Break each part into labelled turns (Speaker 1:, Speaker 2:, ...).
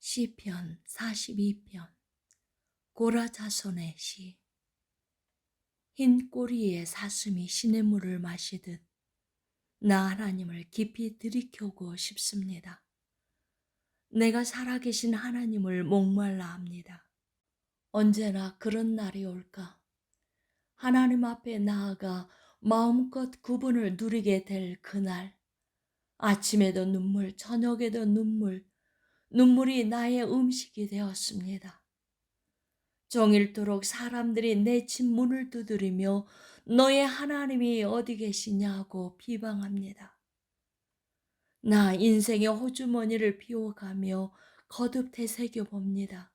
Speaker 1: 시편 42편 고라 자손의 시. 흰 꼬리에 사슴이 시냇물을 마시듯 나 하나님을 깊이 들이켜고 싶습니다. 내가 살아계신 하나님을 목말라 합니다. 언제나 그런 날이 올까? 하나님 앞에 나아가 마음껏 구분을 누리게 될 그날. 아침에도 눈물, 저녁에도 눈물, 눈물이 나의 음식이 되었습니다. 종일토록 사람들이 내 집 문을 두드리며 너의 하나님이 어디 계시냐고 비방합니다. 나 인생의 호주머니를 비워가며 거듭 되새겨 봅니다.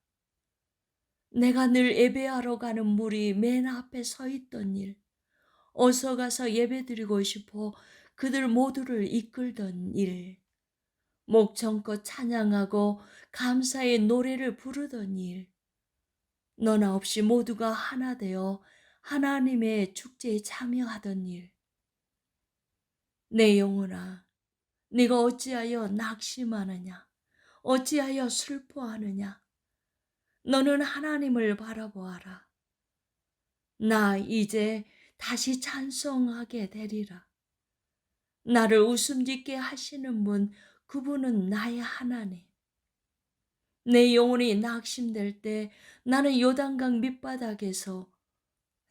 Speaker 1: 내가 늘 예배하러 가는 무리 맨 앞에 서 있던 일, 어서 가서 예배드리고 싶어 그들 모두를 이끌던 일, 목청껏 찬양하고 감사의 노래를 부르던 일, 너나 없이 모두가 하나 되어 하나님의 축제에 참여하던 일. 내 영혼아, 네가 어찌하여 낙심하느냐? 어찌하여 슬퍼하느냐? 너는 하나님을 바라보아라. 나 이제 다시 찬송하게 되리라. 나를 웃음짓게 하시는 분, 그분은 나의 하나님. 내 영혼이 낙심될 때 나는 요단강 밑바닥에서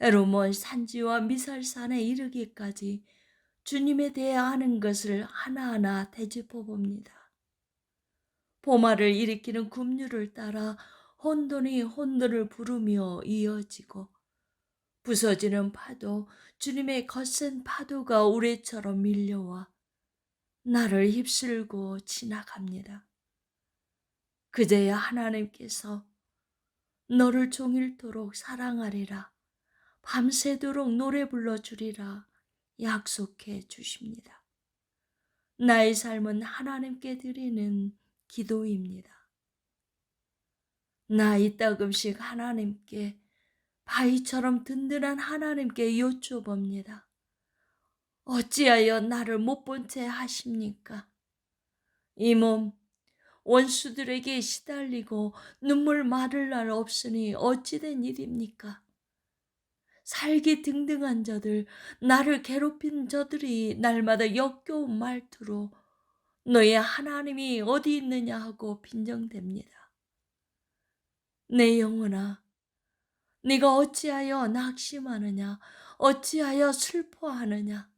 Speaker 1: 에로몬 산지와 미살산에 이르기까지 주님에 대해 아는 것을 하나하나 되짚어 봅니다. 보마를 일으키는 급류를 따라 혼돈이 혼돈을 부르며 이어지고 부서지는 파도, 주님의 거센 파도가 우레처럼 밀려와 나를 휩쓸고 지나갑니다. 그제야 하나님께서 너를 종일토록 사랑하리라, 밤새도록 노래 불러주리라 약속해 주십니다. 나의 삶은 하나님께 드리는 기도입니다. 나 이따금씩 하나님께, 바위처럼 든든한 하나님께 여쭤봅니다. 어찌하여 나를 못 본 채 하십니까? 이 몸 원수들에게 시달리고 눈물 마를 날 없으니 어찌된 일입니까? 살기 등등한 저들, 나를 괴롭힌 저들이 날마다 역겨운 말투로 너의 하나님이 어디 있느냐 하고 빈정댑니다. 내 영혼아, 네가 어찌하여 낙심하느냐? 어찌하여 슬퍼하느냐?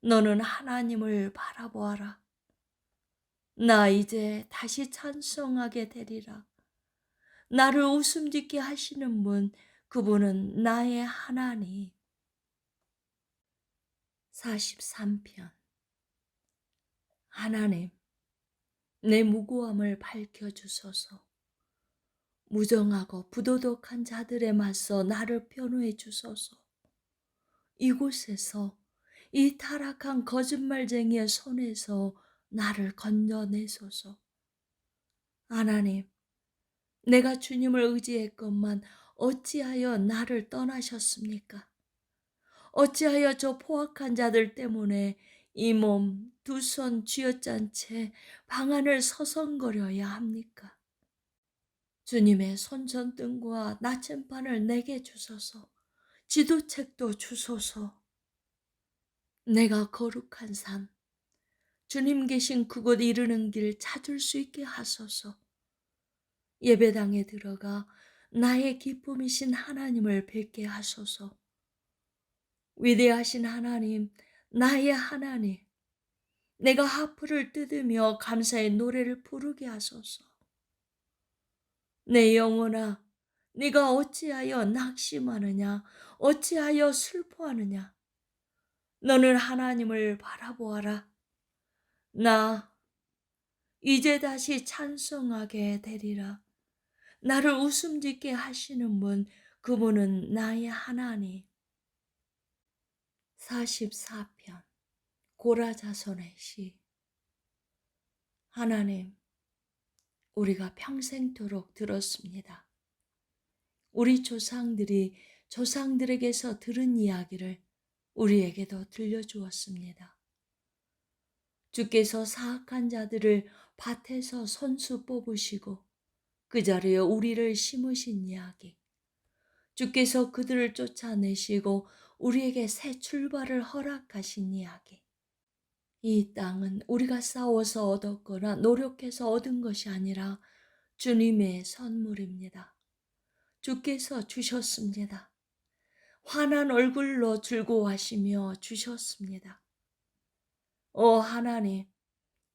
Speaker 1: 너는 하나님을 바라보아라. 나 이제 다시 찬송하게 되리라. 나를 웃음짓게 하시는 분, 그분은 나의 하나님. 43편. 하나님, 내 무고함을 밝혀주소서. 무정하고 부도덕한 자들에 맞서 나를 변호해 주소서. 이곳에서, 이 타락한 거짓말쟁이의 손에서 나를 건져내소서. 하나님, 내가 주님을 의지했건만 어찌하여 나를 떠나셨습니까? 어찌하여 저 포악한 자들 때문에 이 몸 두 손 쥐어짠 채 방 안을 서성거려야 합니까? 주님의 손전등과 나침반을 내게 주소서. 지도책도 주소서. 내가 거룩한 산, 주님 계신 그곳 이르는 길 찾을 수 있게 하소서. 예배당에 들어가 나의 기쁨이신 하나님을 뵙게 하소서. 위대하신 하나님, 나의 하나님, 내가 하프를 뜯으며 감사의 노래를 부르게 하소서. 내 영혼아, 네가 어찌하여 낙심하느냐? 어찌하여 슬퍼하느냐? 너는 하나님을 바라보아라. 나 이제 다시 찬송하게 되리라. 나를 웃음짓게 하시는 분, 그분은 나의 하나님. 44편 고라 자손의 시. 하나님, 우리가 평생토록 들었습니다. 우리 조상들이 조상들에게서 들은 이야기를 우리에게도 들려주었습니다. 주께서 사악한 자들을 밭에서 선수 뽑으시고 그 자리에 우리를 심으신 이야기. 주께서 그들을 쫓아내시고 우리에게 새 출발을 허락하신 이야기. 이 땅은 우리가 싸워서 얻었거나 노력해서 얻은 것이 아니라 주님의 선물입니다. 주께서 주셨습니다. 환한 얼굴로 즐거워하시며 주셨습니다. 오 하나님,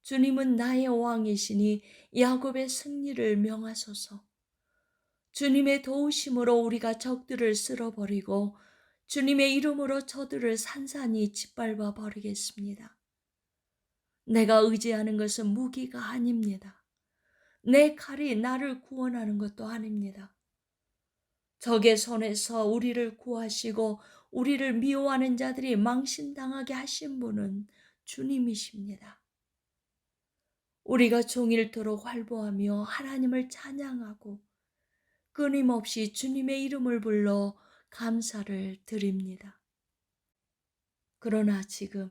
Speaker 1: 주님은 나의 왕이시니 야곱의 승리를 명하소서. 주님의 도우심으로 우리가 적들을 쓸어버리고 주님의 이름으로 저들을 산산이 짓밟아 버리겠습니다. 내가 의지하는 것은 무기가 아닙니다. 내 칼이 나를 구원하는 것도 아닙니다. 적의 손에서 우리를 구하시고 우리를 미워하는 자들이 망신당하게 하신 분은 주님이십니다. 우리가 종일토록 활보하며 하나님을 찬양하고 끊임없이 주님의 이름을 불러 감사를 드립니다. 그러나 지금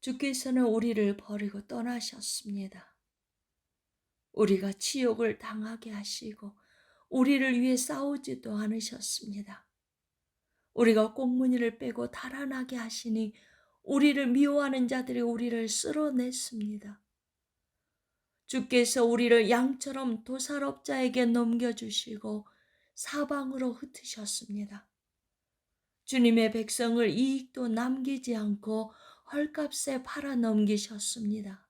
Speaker 1: 주께서는 우리를 버리고 떠나셨습니다. 우리가 치욕을 당하게 하시고 우리를 위해 싸우지도 않으셨습니다. 우리가 꽁무니를 빼고 달아나게 하시니 우리를 미워하는 자들이 우리를 쓸어냈습니다. 주께서 우리를 양처럼 도살업자에게 넘겨주시고 사방으로 흩으셨습니다. 주님의 백성을 이익도 남기지 않고 헐값에 팔아 넘기셨습니다.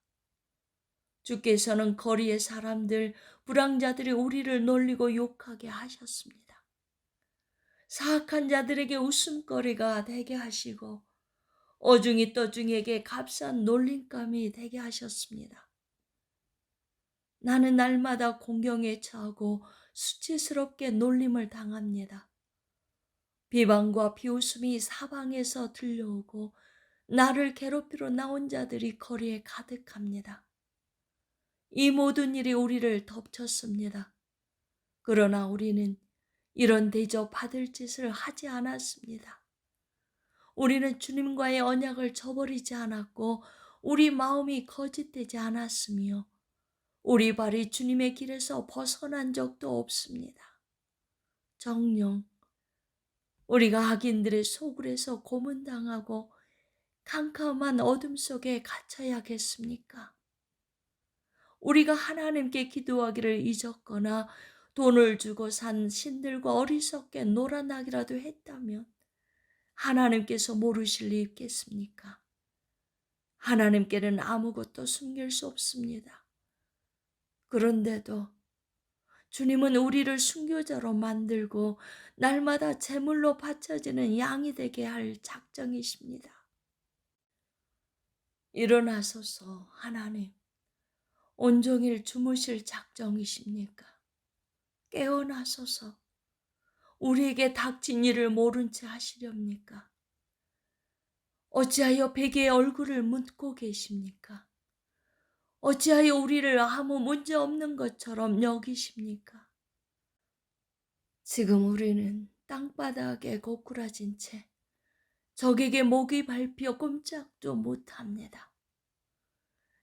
Speaker 1: 주께서는 거리의 사람들, 불황자들이 우리를 놀리고 욕하게 하셨습니다. 사악한 자들에게 웃음거리가 되게 하시고 어중이 떠중이에게 값싼 놀림감이 되게 하셨습니다. 나는 날마다 공경에 처하고 수치스럽게 놀림을 당합니다. 비방과 비웃음이 사방에서 들려오고 나를 괴롭히러 나온 자들이 거리에 가득합니다. 이 모든 일이 우리를 덮쳤습니다. 그러나 우리는 이런 대접 받을 짓을 하지 않았습니다. 우리는 주님과의 언약을 저버리지 않았고 우리 마음이 거짓되지 않았으며 우리 발이 주님의 길에서 벗어난 적도 없습니다. 정녕 우리가 악인들의 소굴에서 고문당하고 캄캄한 어둠 속에 갇혀야겠습니까? 우리가 하나님께 기도하기를 잊었거나 돈을 주고 산 신들과 어리석게 놀아나기라도 했다면 하나님께서 모르실 리 있겠습니까? 하나님께는 아무것도 숨길 수 없습니다. 그런데도 주님은 우리를 순교자로 만들고 날마다 제물로 바쳐지는 양이 되게 할 작정이십니다. 일어나소서 하나님, 온종일 주무실 작정이십니까? 깨어나소서 우리에게 닥친 일을 모른 채 하시렵니까? 어찌하여 베개의 얼굴을 묻고 계십니까? 어찌하여 우리를 아무 문제 없는 것처럼 여기십니까? 지금 우리는 땅바닥에 고꾸라진 채 적에게 목이 밟혀 꼼짝도 못합니다.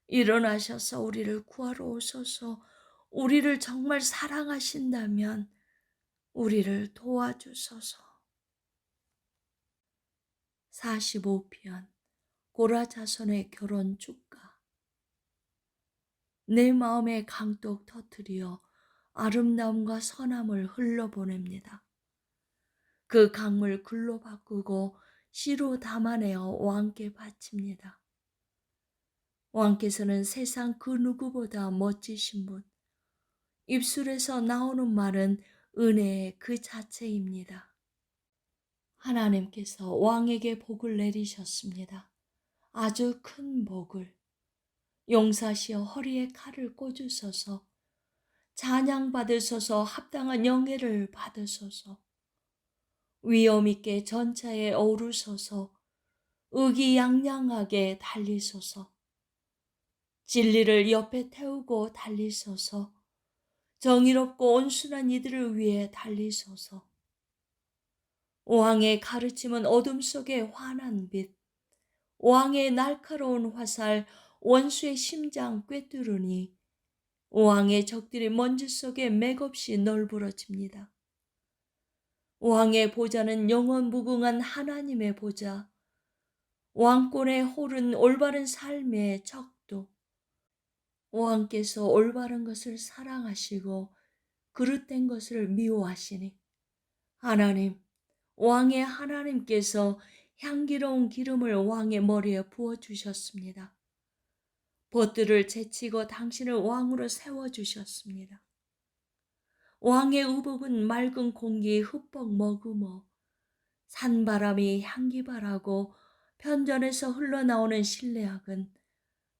Speaker 1: 일어나셔서 우리를 구하러 오소서. 우리를 정말 사랑하신다면 우리를 도와주소서. 45편 고라 자손의 결혼 축가. 내 마음에 강독 터뜨려 아름다움과 선함을 흘러보냅니다. 그 강물 글로 바꾸고 씨로 담아내어 왕께 바칩니다. 왕께서는 세상 그 누구보다 멋지신 분, 입술에서 나오는 말은 은혜의 그 자체입니다. 하나님께서 왕에게 복을 내리셨습니다. 아주 큰 복을. 용사시여 허리에 칼을 꽂으소서. 찬양받으소서. 합당한 영예를 받으소서. 위엄 있게 전차에 오르소서. 의기양양하게 달리소서. 진리를 옆에 태우고 달리소서. 정의롭고 온순한 이들을 위해 달리소서. 왕의 가르침은 어둠 속의 환한 빛, 왕의 날카로운 화살, 원수의 심장 꿰뚫으니 왕의 적들이 먼지 속에 맥없이 널브러집니다. 왕의 보좌는 영원 무궁한 하나님의 보좌, 왕권의 홀은 올바른 삶의 척도. 왕께서 올바른 것을 사랑하시고 그릇된 것을 미워하시니 하나님, 왕의 하나님께서 향기로운 기름을 왕의 머리에 부어주셨습니다. 벗들을 제치고 당신을 왕으로 세워주셨습니다. 왕의 의복은 맑은 공기 흠뻑 머금어 산바람이 향기바라고 편전에서 흘러나오는 신뢰악은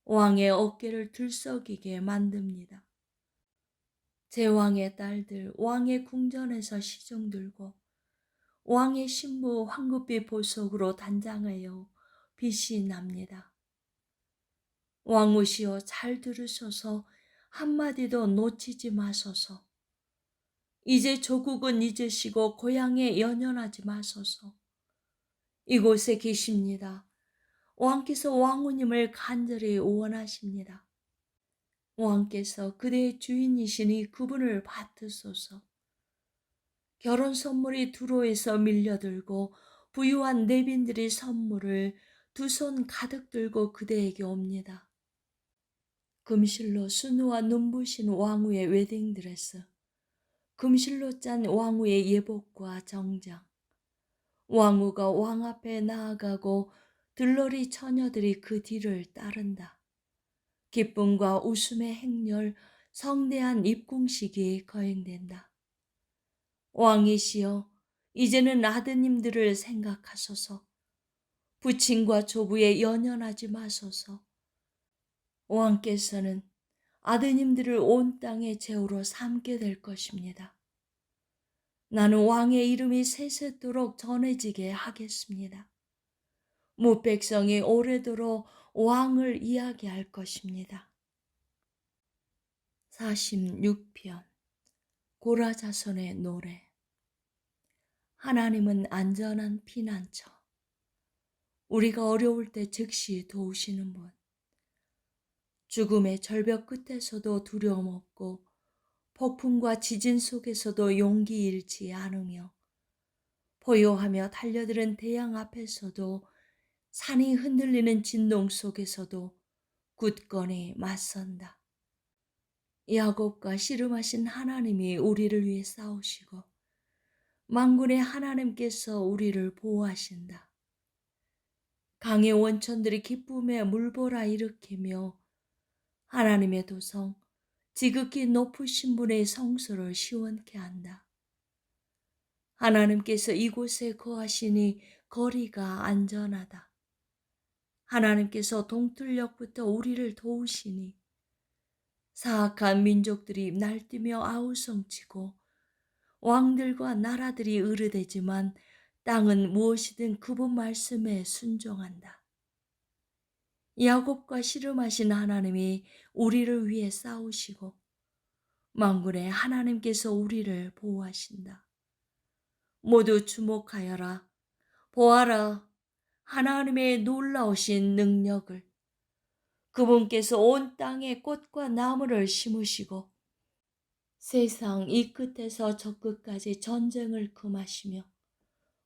Speaker 1: 왕의 어깨를 들썩이게 만듭니다. 제왕의 딸들 왕의 궁전에서 시중 들고 왕의 신부 황급빛 보석으로 단장하여 빛이 납니다. 왕후시여 잘 들으소서. 한마디도 놓치지 마소서. 이제 조국은 잊으시고 고향에 연연하지 마소서. 이곳에 계십니다. 왕께서 왕후님을 간절히 원하십니다. 왕께서 그대의 주인이시니 그분을 받으소서. 결혼 선물이 두로에서 밀려들고 부유한 내빈들이 선물을 두 손 가득 들고 그대에게 옵니다. 금실로 순우와 눈부신 왕후의 웨딩드레스, 금실로 짠 왕후의 예복과 정장, 왕후가 왕 앞에 나아가고 들러리 처녀들이 그 뒤를 따른다. 기쁨과 웃음의 행렬, 성대한 입궁식이 거행된다. 왕이시여, 이제는 아드님들을 생각하소서. 부친과 조부에 연연하지 마소서. 왕께서는 아드님들을 온 땅의 제후로 삼게 될 것입니다. 나는 왕의 이름이 세세토록 전해지게 하겠습니다. 무백성이 오래도록 왕을 이야기할 것입니다. 46편 고라자손의 노래. 하나님은 안전한 피난처, 우리가 어려울 때 즉시 도우시는 분. 죽음의 절벽 끝에서도 두려움 없고 폭풍과 지진 속에서도 용기 잃지 않으며 포효하며 달려드는 태양 앞에서도 산이 흔들리는 진동 속에서도 굳건히 맞선다. 야곱과 씨름하신 하나님이 우리를 위해 싸우시고 만군의 하나님께서 우리를 보호하신다. 강의 원천들이 기쁨의 물보라 일으키며 하나님의 도성 지극히 높으신 분의 성소를 시원케 한다. 하나님께서 이곳에 거하시니 거리가 안전하다. 하나님께서 동틀역부터 우리를 도우시니 사악한 민족들이 날뛰며 아우성치고 왕들과 나라들이 으르대지만 땅은 무엇이든 그분 말씀에 순종한다. 야곱과 씨름하신 하나님이 우리를 위해 싸우시고 만군의 하나님께서 우리를 보호하신다. 모두 주목하여라. 보아라. 하나님의 놀라우신 능력을. 그분께서 온 땅에 꽃과 나무를 심으시고 세상 이 끝에서 저 끝까지 전쟁을 금하시며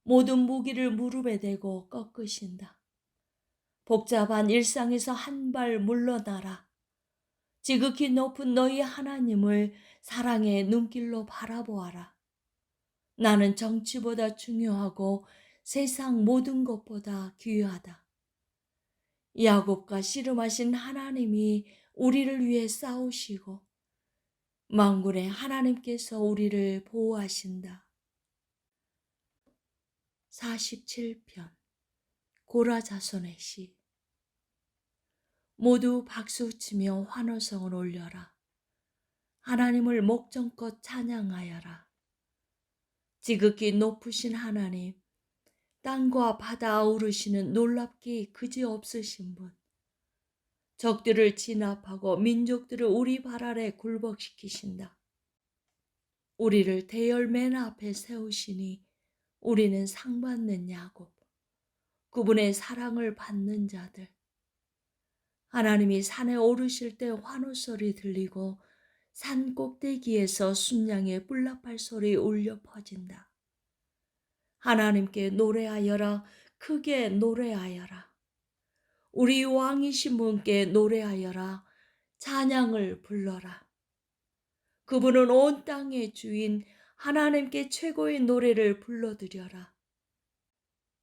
Speaker 1: 모든 무기를 무릎에 대고 꺾으신다. 복잡한 일상에서 한 발 물러나라. 지극히 높은 너희 하나님을 사랑의 눈길로 바라보아라. 나는 정치보다 중요하고 세상 모든 것보다 귀하다. 야곱과 씨름하신 하나님이 우리를 위해 싸우시고 만군의 하나님께서 우리를 보호하신다. 47편 고라자손의 시. 모두 박수치며 환호성을 올려라. 하나님을 목전껏 찬양하여라. 지극히 높으신 하나님, 땅과 바다 아우르시는 놀랍기 그지없으신 분, 적들을 진압하고 민족들을 우리 발 아래 굴복시키신다. 우리를 대열 맨 앞에 세우시니 우리는 상받는 야곱, 그분의 사랑을 받는 자들. 하나님이 산에 오르실 때 환호소리 들리고 산 꼭대기에서 순양의 뿔나팔 소리 울려 퍼진다. 하나님께 노래하여라. 크게 노래하여라. 우리 왕이신 분께 노래하여라. 찬양을 불러라. 그분은 온 땅의 주인, 하나님께 최고의 노래를 불러드려라.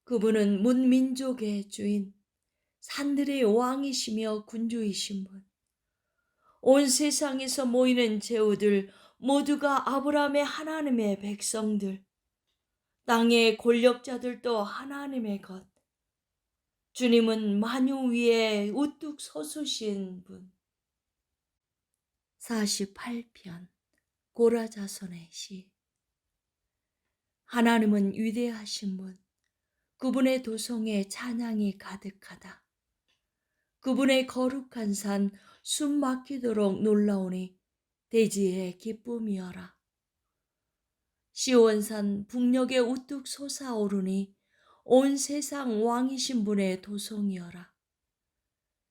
Speaker 1: 그분은 문민족의 주인, 산들의 왕이시며 군주이신 분. 온 세상에서 모이는 제후들 모두가 아브라함의 하나님의 백성들, 땅의 권력자들도 하나님의 것. 주님은 만유 위에 우뚝 솟으신 분. 48편 고라 자손의 시. 하나님은 위대하신 분, 그분의 도성에 찬양이 가득하다. 그분의 거룩한 산 숨 막히도록 놀라우니 대지의 기쁨이여라. 시온산 북녘에 우뚝 솟아오르니 온 세상 왕이신 분의 도성이여라.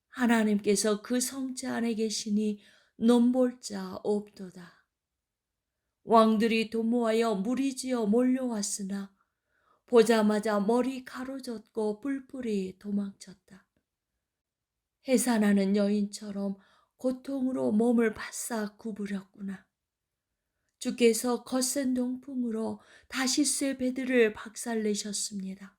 Speaker 1: 하나님께서 그 성체 안에 계시니 넘볼 자 없도다. 왕들이 도모하여 무리지어 몰려왔으나 보자마자 머리 가로젓고 뿔뿔이 도망쳤다. 해산하는 여인처럼 고통으로 몸을 바싹 구부렸구나. 주께서 거센 동풍으로 다시스의 배들을 박살내셨습니다.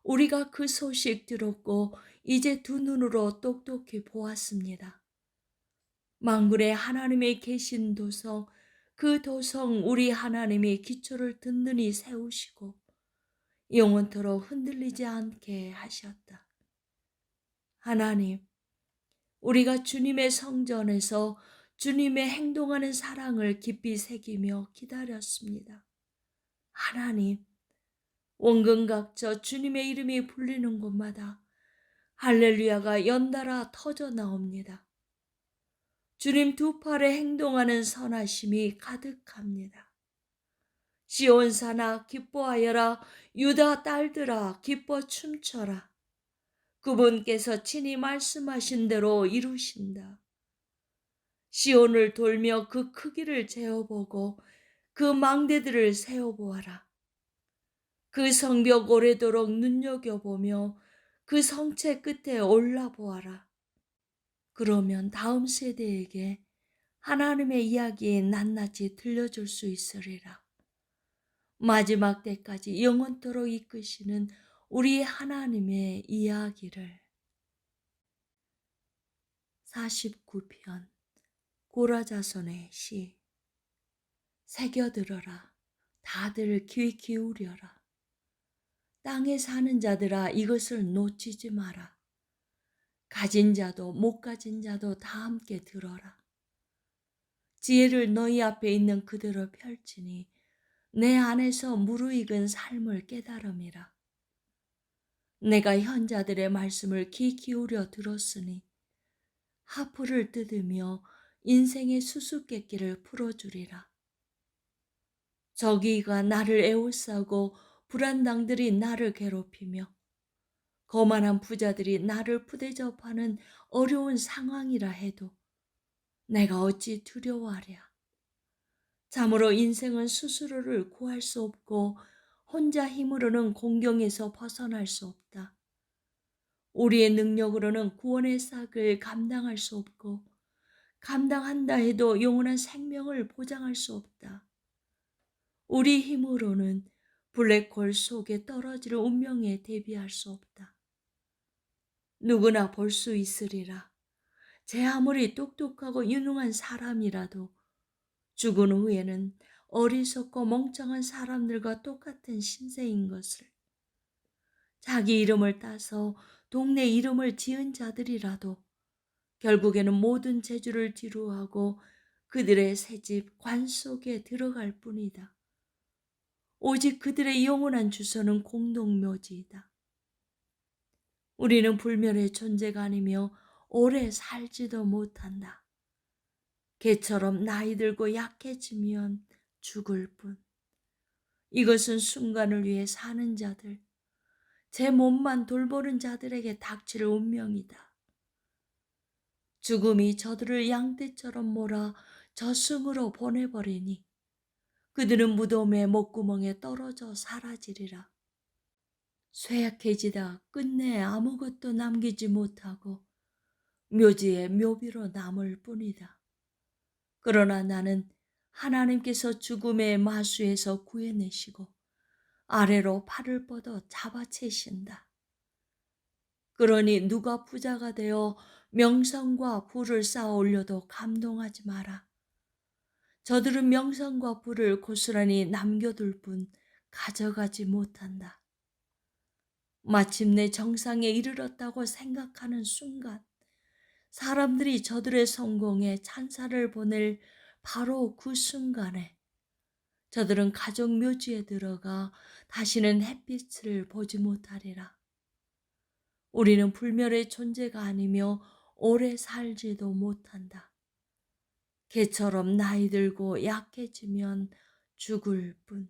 Speaker 1: 우리가 그 소식 들었고 이제 두 눈으로 똑똑히 보았습니다. 만군의 하나님의 계신 도성, 그 도성 우리 하나님이 기초를 든든히 세우시고 영원토록 흔들리지 않게 하셨다. 하나님, 우리가 주님의 성전에서 주님의 행동하는 사랑을 깊이 새기며 기다렸습니다. 하나님, 원근각저 주님의 이름이 불리는 곳마다 할렐루야가 연달아 터져 나옵니다. 주님 두 팔에 행동하는 선하심이 가득합니다. 시온산아 기뻐하여라. 유다 딸들아 기뻐 춤춰라. 그분께서 친히 말씀하신 대로 이루신다. 시온을 돌며 그 크기를 재어보고 그 망대들을 세어보아라. 그 성벽 오래도록 눈여겨보며 그 성체 끝에 올라보아라. 그러면 다음 세대에게 하나님의 이야기 낱낱이 들려줄 수 있으리라. 마지막 때까지 영원토록 이끄시는 우리 하나님의 이야기를. 49편 고라 자손의 시. 새겨들어라. 다들 귀 기울여라. 땅에 사는 자들아 이것을 놓치지 마라. 가진 자도 못 가진 자도 다 함께 들어라. 지혜를 너희 앞에 있는 그대로 펼치니 내 안에서 무르익은 삶을 깨달음이라. 내가 현자들의 말씀을 귀 기울여 들었으니 하프를 뜯으며 인생의 수수께끼를 풀어주리라. 저기가 나를 애워싸고 불안당들이 나를 괴롭히며 거만한 부자들이 나를 푸대접하는 어려운 상황이라 해도 내가 어찌 두려워하랴. 참으로 인생은 스스로를 구할 수 없고 혼자 힘으로는 공경에서 벗어날 수 없다. 우리의 능력으로는 구원의 싹을 감당할 수 없고 감당한다 해도 영원한 생명을 보장할 수 없다. 우리 힘으로는 블랙홀 속에 떨어질 운명에 대비할 수 없다. 누구나 볼 수 있으리라. 제 아무리 똑똑하고 유능한 사람이라도 죽은 후에는 어리석고 멍청한 사람들과 똑같은 신세인 것을. 자기 이름을 따서 동네 이름을 지은 자들이라도 결국에는 모든 재주를 뒤로하고 그들의 새집 관 속에 들어갈 뿐이다. 오직 그들의 영원한 주소는 공동묘지이다. 우리는 불멸의 존재가 아니며 오래 살지도 못한다. 개처럼 나이 들고 약해지면 죽을 뿐. 이것은 순간을 위해 사는 자들, 제 몸만 돌보는 자들에게 닥칠 운명이다. 죽음이 저들을 양떼처럼 몰아 저승으로 보내버리니 그들은 무덤의 목구멍에 떨어져 사라지리라. 쇠약해지다 끝내 아무것도 남기지 못하고 묘지에 묘비로 남을 뿐이다. 그러나 나는 하나님께서 죽음의 마수에서 구해내시고 아래로 팔을 뻗어 잡아채신다. 그러니 누가 부자가 되어 명성과 부를 쌓아 올려도 감동하지 마라. 저들은 명성과 부를 고스란히 남겨둘 뿐 가져가지 못한다. 마침내 정상에 이르렀다고 생각하는 순간 사람들이 저들의 성공에 찬사를 보낼 바로 그 순간에 저들은 가족 묘지에 들어가 다시는 햇빛을 보지 못하리라. 우리는 불멸의 존재가 아니며 오래 살지도 못한다. 개처럼 나이 들고 약해지면 죽을 뿐.